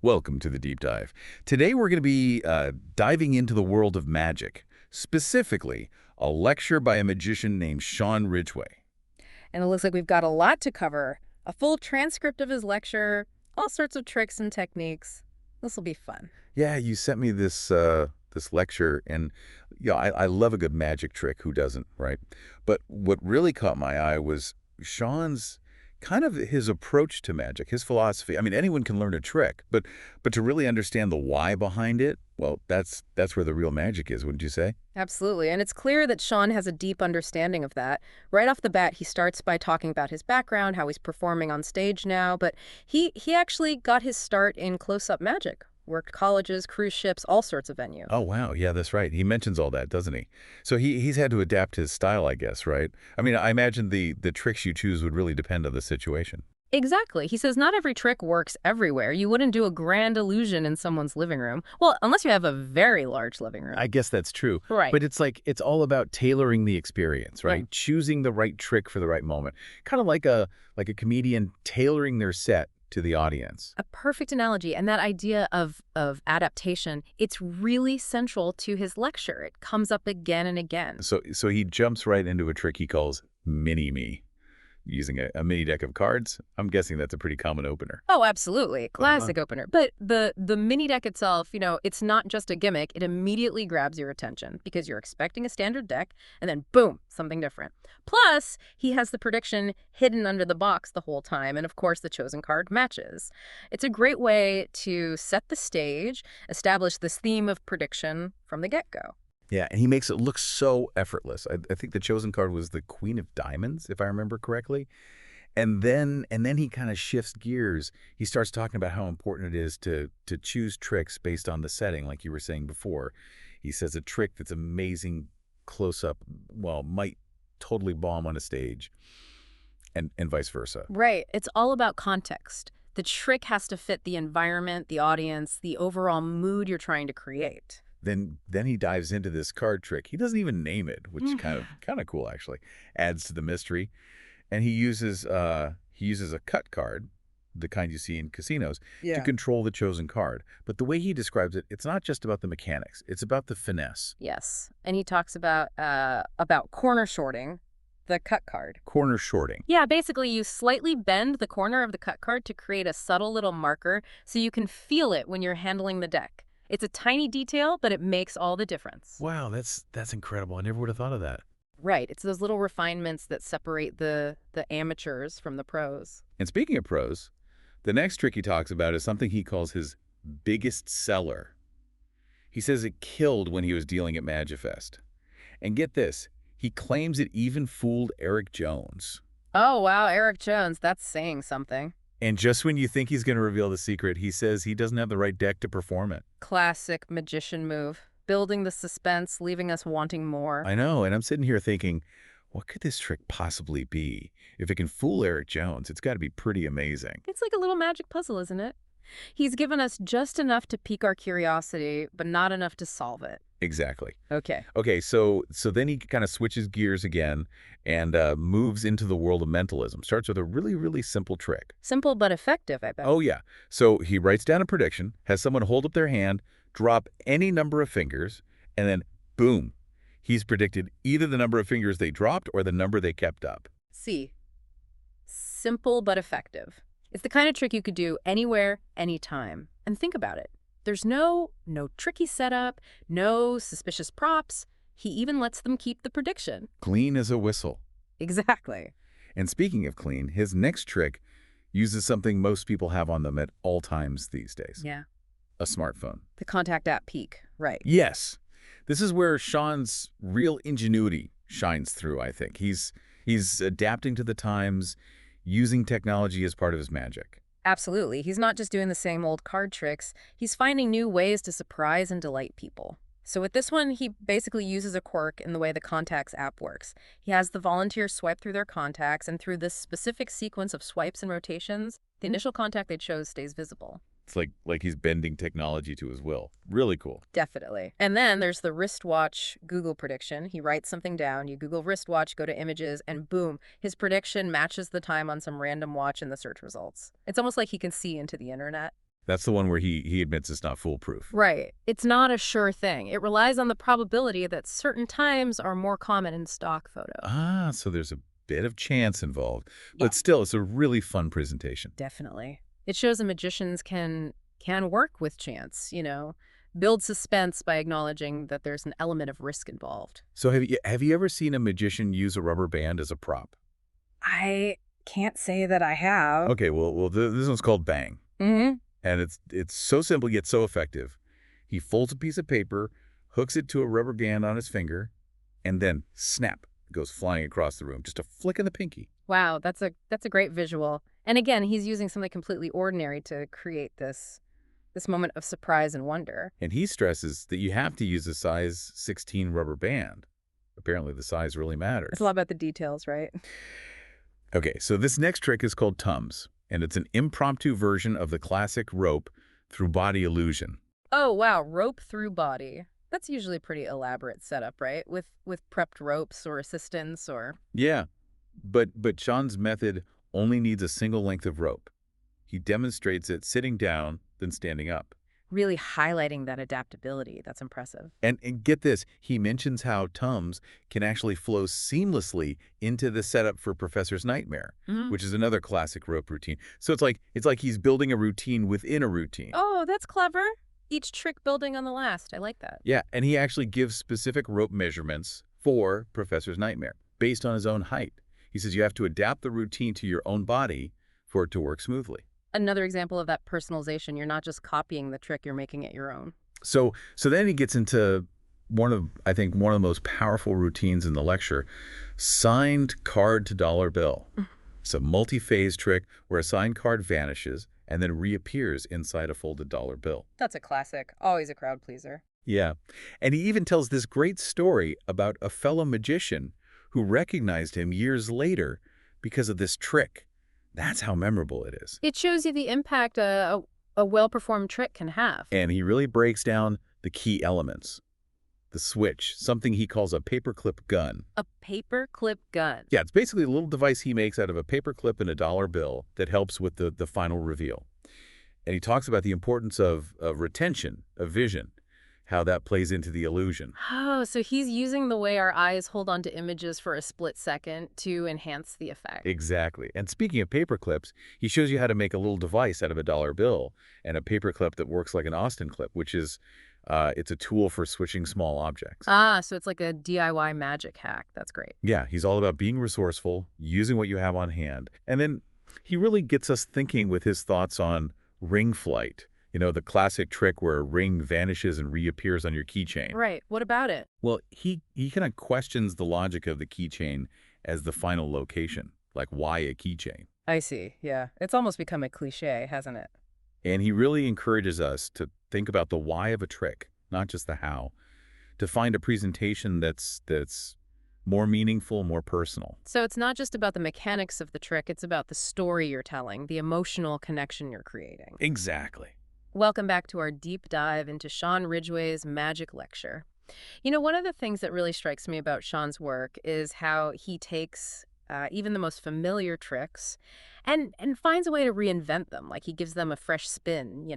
Welcome to the Deep Dive. Today we're going to be diving into the world of magic, specifically a lecture by a magician named Sean Ridgeway. And it looks like we've got a lot to cover. A full transcript of his lecture, all sorts of tricks and techniques. This will be fun. Yeah, you sent me this lecture, and I love a good magic trick. Who doesn't, right? But what really caught my eye was Sean's kind of his approach to magic, his philosophy. I mean, anyone can learn a trick, but to really understand the why behind it, well, that's where the real magic is, wouldn't you say? Absolutely. And it's clear that Sean has a deep understanding of that. Right off the bat, he starts by talking about his background, how he's performing on stage now, but he actually got his start in close-up magic. Worked colleges, cruise ships, all sorts of venue. Oh, wow. Yeah, that's right. He mentions all that, doesn't he? So he's had to adapt his style, I guess, right? I mean, I imagine the tricks you choose would really depend on the situation. Exactly. He says not every trick works everywhere. You wouldn't do a grand illusion in someone's living room. Well, unless you have a very large living room. I guess that's true. Right. But it's like it's all about tailoring the experience, right? Mm. Choosing the right trick for the right moment. Kind of like a comedian tailoring their set to the audience. A perfect analogy. And that idea of adaptation, it's really central to his lecture. It comes up again and again. So he jumps right into a trick he calls mini-me. Using a mini deck of cards. I'm guessing that's a pretty common opener. Oh, absolutely. Classic opener. But the mini deck itself, it's not just a gimmick. It immediately grabs your attention because you're expecting a standard deck and then boom, something different. Plus, he has the prediction hidden under the box the whole time. And of course, the chosen card matches. It's a great way to set the stage, establish this theme of prediction from the get-go. Yeah, and he makes it look so effortless. I think the chosen card was the Queen of Diamonds, if I remember correctly. And then he kind of shifts gears. He starts talking about how important it is to choose tricks based on the setting, like you were saying before. He says a trick that's amazing close-up, well, might totally bomb on a stage, and vice versa. Right. It's all about context. The trick has to fit the environment, the audience, the overall mood you're trying to create. Then he dives into this card trick. He doesn't even name it, which is kind of cool actually. Adds to the mystery. And he uses a cut card, the kind you see in casinos, to control the chosen card. But the way he describes it, it's not just about the mechanics. It's about the finesse. Yes. And he talks about corner shorting the cut card. Corner shorting. Yeah, basically you slightly bend the corner of the cut card to create a subtle little marker so you can feel it when you're handling the deck. It's a tiny detail, but it makes all the difference. Wow, that's incredible. I never would have thought of that. Right. It's those little refinements that separate the amateurs from the pros. And speaking of pros, the next trick he talks about is something he calls his biggest seller. He says it killed when he was dealing at MagicFest. And get this, he claims it even fooled Eric Jones. Oh, wow, Eric Jones. That's saying something. And just when you think he's going to reveal the secret, he says he doesn't have the right deck to perform it. Classic magician move. Building the suspense, leaving us wanting more. I know, and I'm sitting here thinking, what could this trick possibly be? If it can fool Eric Jones, it's got to be pretty amazing. It's like a little magic puzzle, isn't it? He's given us just enough to pique our curiosity, but not enough to solve it. Exactly. Okay. Okay, so then he kind of switches gears again and moves into the world of mentalism. Starts with a really, really simple trick. Simple but effective, I bet. Oh, yeah. So he writes down a prediction, has someone hold up their hand, drop any number of fingers, and then boom, he's predicted either the number of fingers they dropped or the number they kept up. See. Simple but effective. It's the kind of trick you could do anywhere, anytime. And think about it. There's no tricky setup, no suspicious props. He even lets them keep the prediction. Clean as a whistle. Exactly. And speaking of clean, his next trick uses something most people have on them at all times these days. Yeah. A smartphone. The contact app peak, right. Yes. This is where Sean's real ingenuity shines through, I think. He's adapting to the times, using technology as part of his magic. Absolutely. He's not just doing the same old card tricks. He's finding new ways to surprise and delight people. So with this one, he basically uses a quirk in the way the Contacts app works. He has the volunteers swipe through their contacts, and through this specific sequence of swipes and rotations, the initial contact they chose stays visible. It's like he's bending technology to his will. Really cool. Definitely. And then there's the wristwatch Google prediction. He writes something down, you Google wristwatch, go to images, and boom, his prediction matches the time on some random watch in the search results. It's almost like he can see into the internet. That's the one where he admits it's not foolproof. Right. It's not a sure thing. It relies on the probability that certain times are more common in stock photos. Ah, so there's a bit of chance involved. Yeah. But still, it's a really fun presentation. Definitely. It shows that magicians can work with chance, build suspense by acknowledging that there's an element of risk involved. So have you ever seen a magician use a rubber band as a prop? I can't say that I have. Okay, well, this one's called Bang. Mm-hmm. And it's so simple yet so effective. He folds a piece of paper, hooks it to a rubber band on his finger, and then snap, it goes flying across the room. Just a flick of the pinky. Wow, that's a great visual. And again, he's using something completely ordinary to create this moment of surprise and wonder. And he stresses that you have to use a size 16 rubber band. Apparently the size really matters. It's a lot about the details, right? Okay, so this next trick is called Tums, and it's an impromptu version of the classic rope through body illusion. Oh, wow, rope through body. That's usually a pretty elaborate setup, right? With prepped ropes or assistance or... Yeah, but Sean's method only needs a single length of rope. He demonstrates it sitting down, then standing up. Really highlighting that adaptability. That's impressive. And get this, he mentions how Tums can actually flow seamlessly into the setup for Professor's Nightmare, which is another classic rope routine. So it's like he's building a routine within a routine. Oh, that's clever. Each trick building on the last. I like that. Yeah, and he actually gives specific rope measurements for Professor's Nightmare based on his own height. He says you have to adapt the routine to your own body for it to work smoothly. Another example of that personalization. You're not just copying the trick, you're making it your own. So then he gets into I think one of the most powerful routines in the lecture, signed card to dollar bill. It's a multi-phase trick where a signed card vanishes and then reappears inside a folded dollar bill. That's a classic. Always a crowd pleaser. Yeah. And he even tells this great story about a fellow magician who recognized him years later because of this trick. That's how memorable it is. It shows you the impact a well-performed trick can have. And he really breaks down the key elements. The switch, something he calls a paperclip gun. A paperclip gun. Yeah, it's basically a little device he makes out of a paperclip and a dollar bill that helps with the final reveal. And he talks about the importance of retention, of vision, how that plays into the illusion. Oh, so he's using the way our eyes hold on to images for a split second to enhance the effect. Exactly. And speaking of paper clips, he shows you how to make a little device out of a dollar bill and a paper clip that works like an Austin clip, which is it's a tool for switching small objects. Ah, so it's like a DIY magic hack. That's great. Yeah, he's all about being resourceful, using what you have on hand. And then he really gets us thinking with his thoughts on ring flight. You know, the classic trick where a ring vanishes and reappears on your keychain. Right. What about it? Well, he kind of questions the logic of the keychain as the final location. Like, why a keychain? I see. Yeah. It's almost become a cliche, hasn't it? And he really encourages us to think about the why of a trick, not just the how, to find a presentation that's more meaningful, more personal. So it's not just about the mechanics of the trick, it's about the story you're telling, the emotional connection you're creating. Exactly. Welcome back to our deep dive into Sean Ridgway's magic lecture. You know, one of the things that really strikes me about Sean's work is how he takes even the most familiar tricks and finds a way to reinvent them. Like he gives them a fresh spin,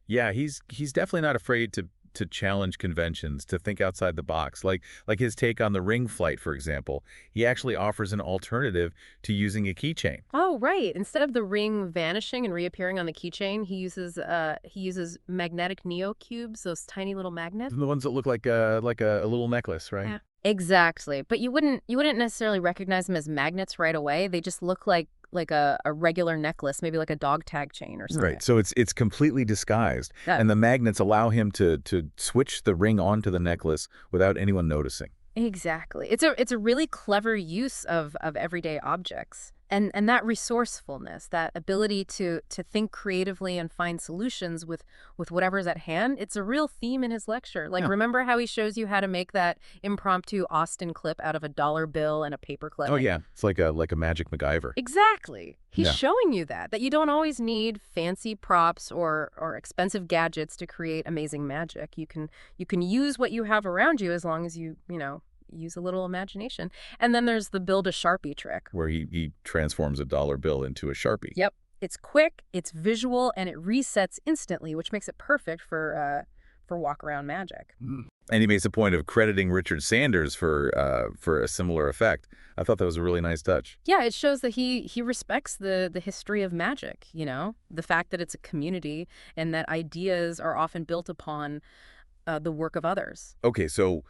Yeah, he's definitely not afraid to challenge conventions, to think outside the box. Like his take on the ring flight, for example. He actually offers an alternative to using a keychain. Oh, right. Instead of the ring vanishing and reappearing on the keychain, he uses magnetic neocubes, those tiny little magnets. The ones that look like a little necklace, right? Yeah. Exactly. But you wouldn't necessarily recognize them as magnets right away. They just look like a regular necklace, maybe like a dog tag chain or something. Right. So it's completely disguised. Yeah. And the magnets allow him to switch the ring onto the necklace without anyone noticing. Exactly. It's a really clever use of everyday objects. And that resourcefulness, that ability to think creatively and find solutions with whatever's at hand, it's a real theme in his lecture. Like, remember how he shows you how to make that impromptu Austin clip out of a dollar bill and a paper clip? Oh, yeah. It's like a magic MacGyver. Exactly. He's showing you that you don't always need fancy props or expensive gadgets to create amazing magic. You can use what you have around you as long as you use a little imagination. And then there's the build a Sharpie trick. Where he transforms a dollar bill into a Sharpie. Yep. It's quick, it's visual, and it resets instantly, which makes it perfect for walk-around magic. And he makes a point of crediting Richard Sanders for a similar effect. I thought that was a really nice touch. Yeah, it shows that he respects the history of magic, the fact that it's a community and that ideas are often built upon the work of others. Okay, so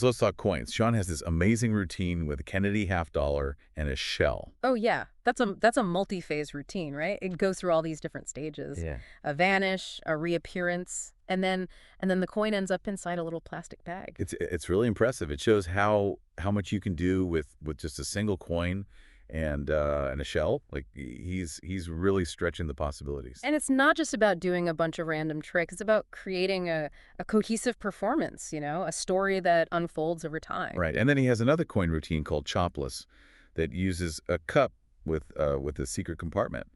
let's talk coins. Sean has this amazing routine with a Kennedy half dollar and a shell. Oh yeah, that's a multi-phase routine, right? It goes through all these different stages. Yeah. A vanish, a reappearance, and then the coin ends up inside a little plastic bag. It's really impressive. It shows how much you can do with just a single coin and a shell. Like he's really stretching the possibilities. And it's not just about doing a bunch of random tricks. It's about creating a cohesive performance, a story that unfolds over time. Right. And then he has another coin routine called Chopless that uses a cup with a secret compartment.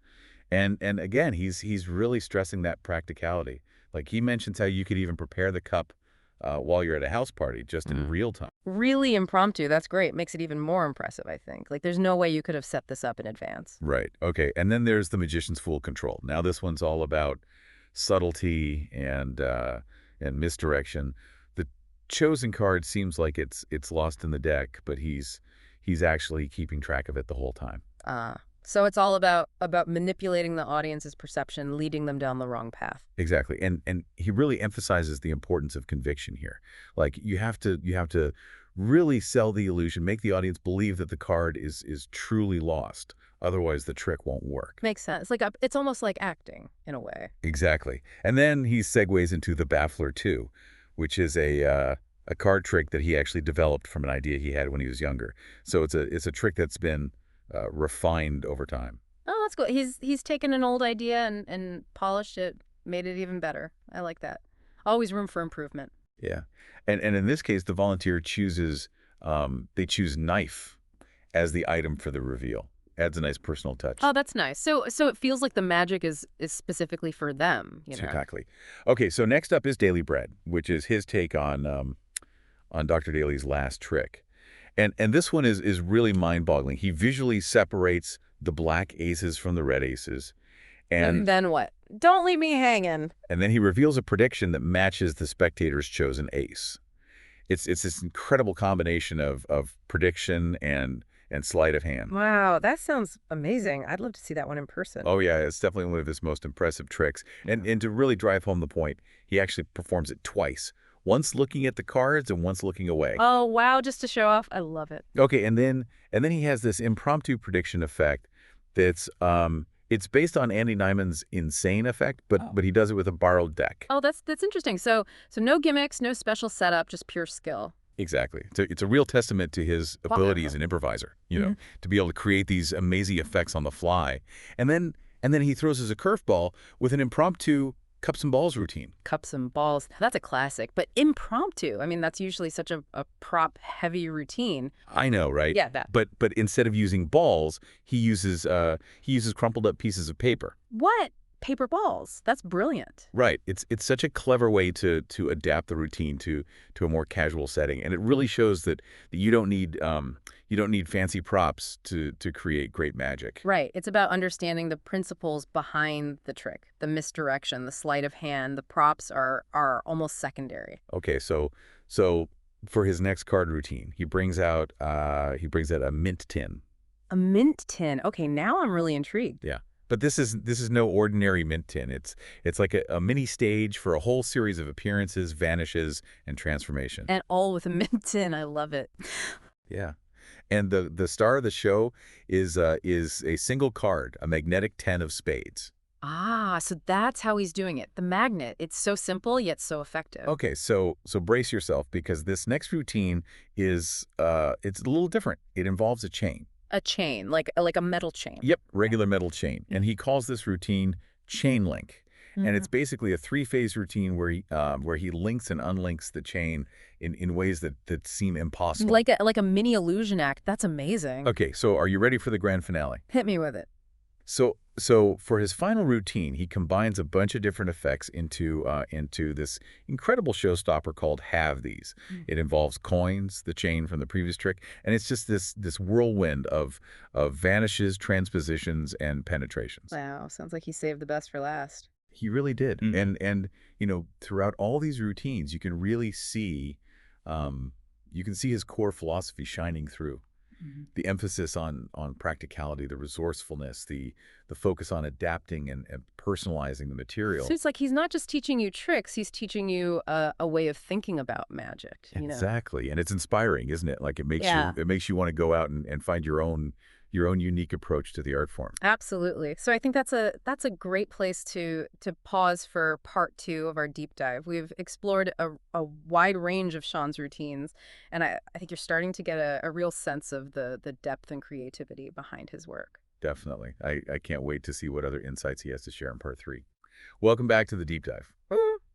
And again, he's really stressing that practicality. Like he mentions how you could even prepare the cup while you're at a house party, just in real time. Really impromptu. That's great. Makes it even more impressive, I think. Like there's no way you could have set this up in advance. Right. Okay. And then there's the Magician's Fool Control. Now this one's all about subtlety and misdirection. The chosen card seems like it's lost in the deck, but he's actually keeping track of it the whole time. So it's all about manipulating the audience's perception, leading them down the wrong path. Exactly. And he really emphasizes the importance of conviction here. Like you have to really sell the illusion, make the audience believe that the card is truly lost. Otherwise the trick won't work. Makes sense. It's almost like acting in a way. Exactly. And then he segues into the Baffler 2, which is a card trick that he actually developed from an idea he had when he was younger. So it's a trick that's been refined over time. Oh, that's cool. He's taken an old idea and polished it, made it even better. I like that. Always room for improvement. Yeah. And in this case, the volunteer chooses, they choose knife as the item for the reveal. Adds a nice personal touch. Oh, that's nice. So it feels like the magic is specifically for them, Exactly. Okay, so next up is Daily Bread, which is his take on Dr. Daly's last trick. And this one is really mind-boggling. He visually separates the black aces from the red aces. And then what? Don't leave me hanging. And then he reveals a prediction that matches the spectator's chosen ace. It's this incredible combination of prediction and sleight of hand. Wow, that sounds amazing. I'd love to see that one in person. Oh, yeah, it's definitely one of his most impressive tricks. And to really drive home the point, he actually performs it twice. Once looking at the cards and once looking away. Oh, wow, just to show off. I love it. Okay, and then he has this impromptu prediction effect that's it's based on Andy Nyman's insane effect, but he does it with a borrowed deck. Oh, that's interesting. So no gimmicks, no special setup, just pure skill. Exactly. It's a real testament to his ability as an improviser, to be able to create these amazing effects on the fly. And then he throws us a curveball with an impromptu cups and balls routine. Cups and balls. That's a classic, but impromptu. I mean, that's usually such a prop-heavy routine. I know, right? Yeah, that. But instead of using balls, he uses crumpled up pieces of paper. What? Paper balls. That's brilliant. Right. It's such a clever way to adapt the routine to a more casual setting, and it really shows that you don't need fancy props to create great magic. Right. It's about understanding the principles behind the trick, the misdirection, the sleight of hand. The props are almost secondary. Okay, so for his next card routine, he brings out a mint tin. A mint tin. Okay, now I'm really intrigued. Yeah. But this is no ordinary mint tin. It's like a mini stage for a whole series of appearances, vanishes, and transformation. And all with a mint tin. I love it. Yeah. And the star of the show is a single card, a magnetic 10 of spades. Ah, so that's how he's doing it. The magnet. It's so simple yet so effective. Okay, so brace yourself because this next routine is it's a little different. It involves a chain. A chain, like a metal chain. Yep, regular metal chain. And he calls this routine chain link. And it's basically a three-phase routine where he links and unlinks the chain in ways that seem impossible. Like a mini illusion act. That's amazing. Okay, so are you ready for the grand finale? Hit me with it. So So for his final routine, he combines a bunch of different effects into this incredible showstopper called Have These. Mm. It involves coins, the chain from the previous trick, and it's just this whirlwind of vanishes, transpositions, and penetrations. Wow, sounds like he saved the best for last. He really did. Mm. And throughout all these routines, you can see his core philosophy shining through. Mhm. The emphasis on practicality, the resourcefulness, the focus on adapting and personalizing the material. So it's like he's not just teaching you tricks, he's teaching you a way of thinking about magic, you know? Exactly. And it's inspiring, isn't it? Like Yeah. it makes you want to go out and find your own unique approach to the art form. Absolutely. So I think that's a great place to pause for part 2 of our deep dive. We've explored a wide range of Sean's routines, and I think you're starting to get a real sense of the depth and creativity behind his work. Definitely. I can't wait to see what other insights he has to share in part 3. Welcome back to the deep dive.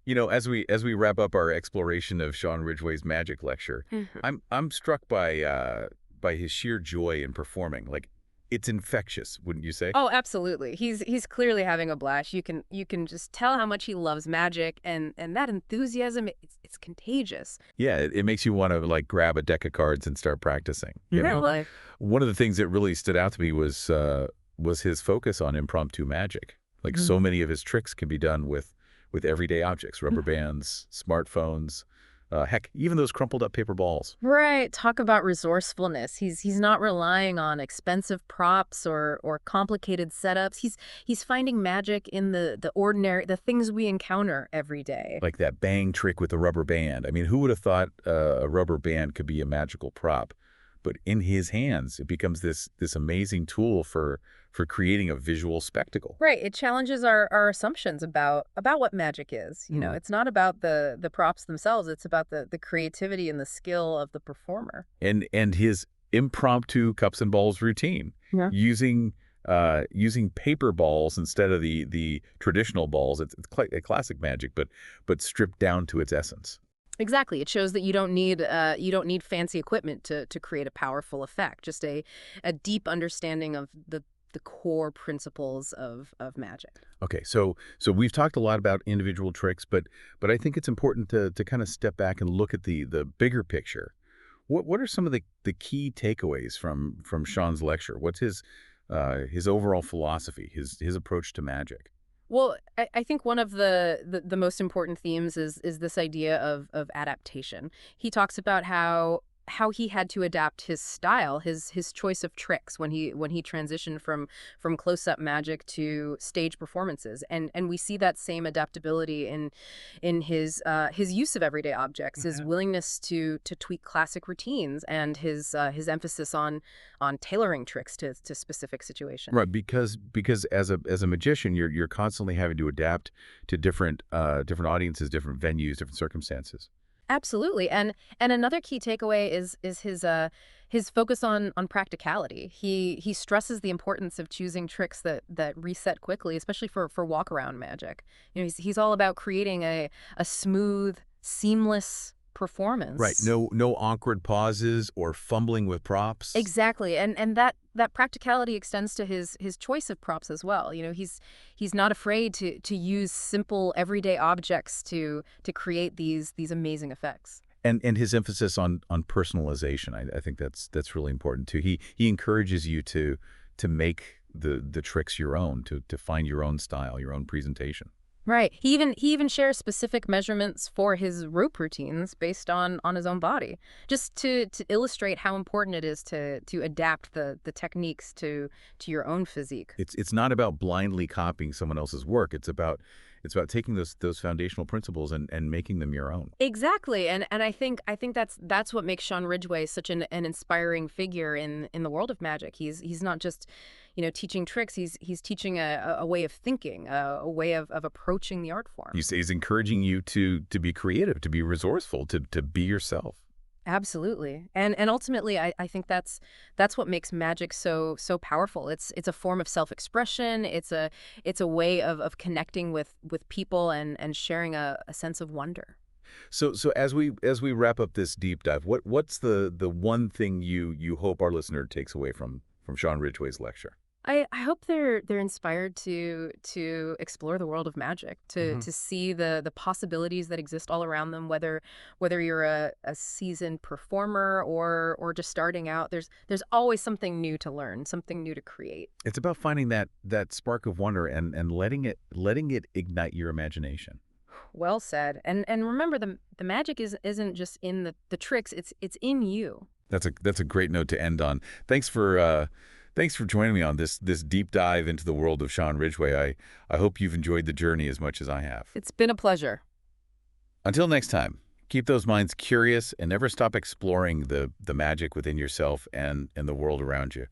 As we wrap up our exploration of Sean Ridgway's magic lecture, Mhm. I'm struck by his sheer joy in performing. Like, it's infectious, wouldn't you say? Oh, absolutely. He's clearly having a blast. You can just tell how much he loves magic, and that enthusiasm, it's contagious. Yeah, it makes you want to like grab a deck of cards and start practicing. You know, Really? one of the things that really stood out to me was his focus on impromptu magic. Like so many of his tricks can be done with everyday objects, rubber bands, smartphones, heck, even those crumpled up paper balls. Right. Talk about resourcefulness. He's not relying on expensive props or complicated setups. He's finding magic in the ordinary, the things we encounter every day. Like that bang trick with the rubber band. I mean, who would have thought a rubber band could be a magical prop? But in his hands, it becomes this amazing tool for creating a visual spectacle. Right. It challenges our assumptions about what magic is. You know, Hmm. it's not about the props themselves. It's about the creativity and the skill of the performer. And his impromptu cups and balls routine, Yeah. using paper balls instead of the traditional balls. It's a classic magic, but stripped down to its essence. Exactly. It shows that you don't need fancy equipment to create a powerful effect. Just a deep understanding of the core principles of magic. Okay, so we've talked a lot about individual tricks, but I think it's important to kind of step back and look at the bigger picture. What are some of the key takeaways from Sean's lecture? What's his overall philosophy, his approach to magic? Well, I think one of the most important themes is this idea of adaptation. He talks about how he had to adapt his style, his choice of tricks when he transitioned from close-up magic to stage performances. And we see that same adaptability in his use of everyday objects, his willingness to tweak classic routines, and his emphasis on tailoring tricks to specific situations. Right, because as a magician, you're constantly having to adapt to different audiences, different venues, different circumstances. Absolutely. And another key takeaway is his focus on practicality. He stresses the importance of choosing tricks that reset quickly, especially for walk around magic. You know, he's all about creating a smooth, seamless performance. Right. No awkward pauses or fumbling with props. Exactly. And that practicality extends to his choice of props as well. You know, he's not afraid to use simple everyday objects to create these amazing effects. And his emphasis on personalization, I think that's really important too. He encourages you to make the tricks your own, to find your own style, your own presentation. Right. He even shares specific measurements for his rope routines based on his own body, just to illustrate how important it is to adapt the techniques to your own physique. It's not about blindly copying someone else's work. It's about taking those foundational principles and making them your own. Exactly. And I think that's what makes Sean Ridgway such an inspiring figure in the world of magic. He's not just, you know, teaching tricks. He's teaching a way of thinking, a way of approaching the art form. You say he's encouraging you to be creative, to be resourceful, to be yourself. Absolutely. And ultimately I think that's what makes magic so powerful. It's a form of self-expression. It's a way of connecting with people and sharing a sense of wonder. So as we wrap up this deep dive, what's the one thing you hope our listener takes away from Sean Ridgway's lecture? I hope they're inspired to explore the world of magic, Hmm. to see the possibilities that exist all around them, whether you're a seasoned performer or just starting out. There's always something new to learn, something new to create. It's about finding that spark of wonder and letting it ignite your imagination. Well said. And remember, the magic isn't just in the tricks, it's in you. That's a great note to end on. Thanks for joining me on this deep dive into the world of Sean Ridgway. I hope you've enjoyed the journey as much as I have. It's been a pleasure. Until next time, keep those minds curious and never stop exploring the magic within yourself and the world around you.